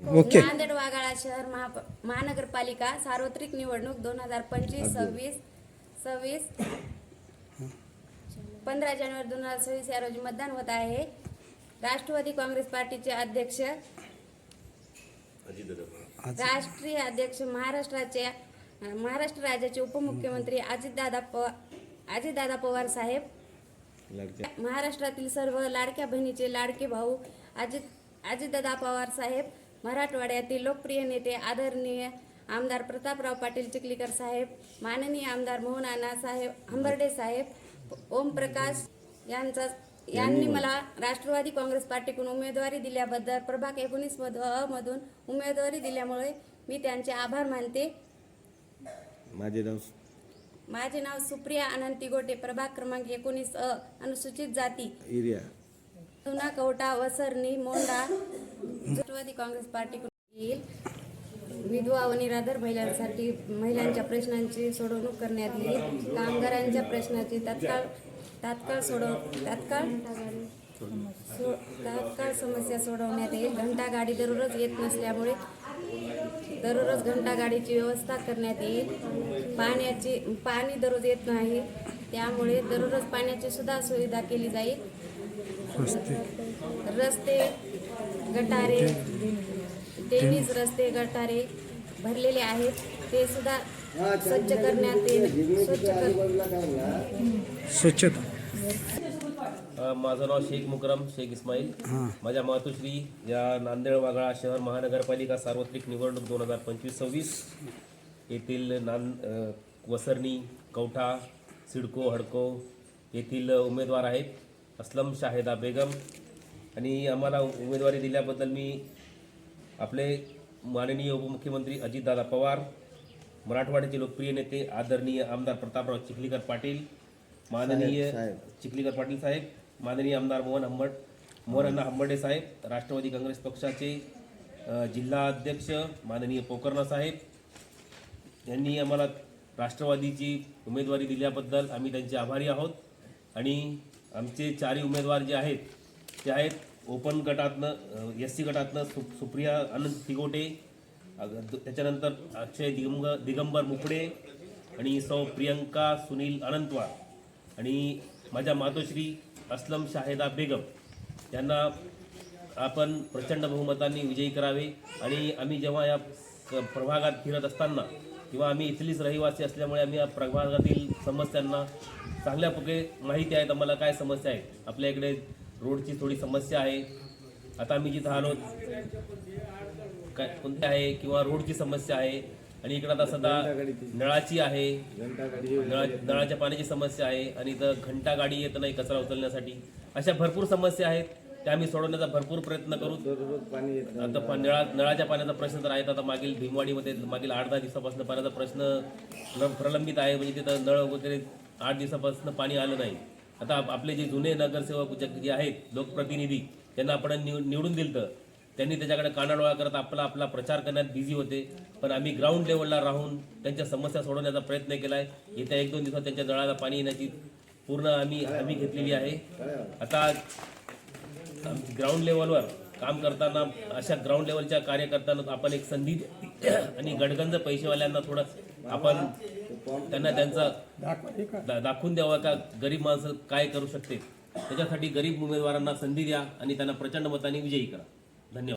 Okay. Nanded Waghala शहर महानगरपालिका सार्वत्रिक निवडणूक 2025-26 15 जानेवारी 2026 या रोजी मतदान होत आहे. राष्ट्रवादी काँग्रेस पार्टीचे अध्यक्ष, राष्ट्रीय अध्यक्ष, महाराष्ट्र राज्याचे उपमुख्यमंत्री अजितदादा पवार साहेब, महाराष्ट्रातील सर्व लाडक्या बहिणीचे लाडके भाऊ अजितदादा पवार साहेब, मराठवाड्यातील लोकप्रिय नेते आदरणीय आमदार प्रतापराव पाटील चिखलीकर साहेब, माननीय आमदार मोहन अण्णा साहेब हंबर्डे साहेब, ओमप्रकाश यांनी मला राष्ट्रवादी काँग्रेस पार्टीकडून उमेदवारी दिल्याबद्दल प्रभाग 19 मधून उमेदवारी दिल्यामुळे मी त्यांचे आभार मानते. माझे नाव सुप्रिया अनंती गोटे, प्रभाग क्रमांक 19 अनुसूचित जाती, जुना कवठा, वसरणी, मोंढा. राष्ट्रवादी काँग्रेस पार्टीकडून येईल. विधवा व निराधार महिलांच्या प्रश्नांची सोडवणूक करण्यात येईल. कामगारांच्या प्रश्नाची तात्काळ समस्या सोडवण्यात येईल. घंटागाडी दररोज येत नसल्यामुळे दररोज घंटागाडीची व्यवस्था करण्यात येईल. पाणी दररोज येत नाही, त्यामुळे दररोज पाण्याची सुद्धा सुविधा केली जाईल. रस्ते, गटारे, टेनिस रस्ते, गटारे भरलेले आहेत, ते सुद्धा स्वच्छ करण्यात येईल. स्वच्छता. माझं नाव शेख मुकरम शेख इस्माईल. माझ्या मातोश्री या नांदेड वाघाळा शहर महानगरपालिका सार्वत्रिक निवडणूक 2025-26 येथील वसरणी, कवठा, सिडको, हडको येथील उमेदवार आहेत असलम शाहिदा बेगम. आणि आम्हाला उमेदवारी दिल्याबद्दल मी आपले माननीय उपमुख्यमंत्री अजितदादा पवार, मराठवाड्याचे लोकप्रिय नेते आदरणीय आमदार प्रतापराव चिखलीकर पाटील, माननीय चिखलीकर पाटील साहेब, माननीय आमदार मोहन अण्णा हंबर्डे साहेब, राष्ट्रवादी काँग्रेस पक्षाचे जिल्हा अध्यक्ष माननीय पोकर्णा साहेब यांनी आम्हाला राष्ट्रवादीची उमेदवारी दिल्याबद्दल आम्ही त्यांचे आभारी आहोत. आणि आमचे चारही उमेदवार जे आहेत ते आहेत ओपन गटातनं SC गटातनं सुप्रिया अनंत तिगोटे, त्याच्यानंतर अक्षय दिगंबर मुकडे आणि सौ प्रियंका सुनील अनंतवार आणि माझ्या मातोश्री असलम शाहिदा बेगम यांना आपण प्रचंड बहुमतांनी विजयी करावे. आणि आम्ही जेव्हा या प्रभागात फिरत असताना किंवा आम्ही इथलीच रहिवासी असल्यामुळे आम्ही या प्रभागातील समस्यांना चांगल्याप्रकारे माहिती आहेत. आम्हाला काय समस्या आहे, आपल्या इकडे रोडची थोडी समस्या आहे. आता आम्ही जिथं आलो काय कोणती आहे किंवा रोडची समस्या आहे. आणि इकडं आता सध्या नळाची आहे, नळाच्या पाण्याची समस्या आहे. आणि इथं घंटागाडी येत नाही कचरा उचलण्यासाठी. अशा भरपूर समस्या आहेत, त्या आम्ही सोडवण्याचा भरपूर प्रयत्न करू. आता नळाच्या पाण्याचा प्रश्न तर आहे. आता मागील भीमवाडीमध्ये मागील 8-10 दिवसापासून पाण्याचा प्रश्न प्रलंबित आहे. म्हणजे तिथं नळ वगैरे 8 दिवसापासून पाणी आलं नाही. आता आपले जे जुने नगरसेवक जे आहेत लोकप्रतिनिधी त्यांना आपण निवडून दिलं, त्यांनी त्याच्याकडे कानाडोळा करत आपला प्रचार करण्यात बिझी होते. पण आम्ही ग्राउंड लेवलला राहून त्यांच्या समस्या सोडवण्याचा प्रयत्न केला आहे. येत्या 1-2 दिवसात त्यांच्या नळाला पाणी येण्याची पूर्ण आम्ही घेतलेली आहे. आता ग्राउंड लेवलवर काम करताना अशा ग्राउंड लेवलच्या कार्यकर्त्यांना आपण एक संधी आणि गडगंज पैसेवाल्यांना थोडं आपण त्यांना त्यांचा दाखवून द्यावं का गरीब माणसं काय करू शकते. त्याच्यासाठी गरीब उमेदवारांना संधी द्या आणि त्यांना प्रचंड मतांनी विजयी करा. धन्यवाद.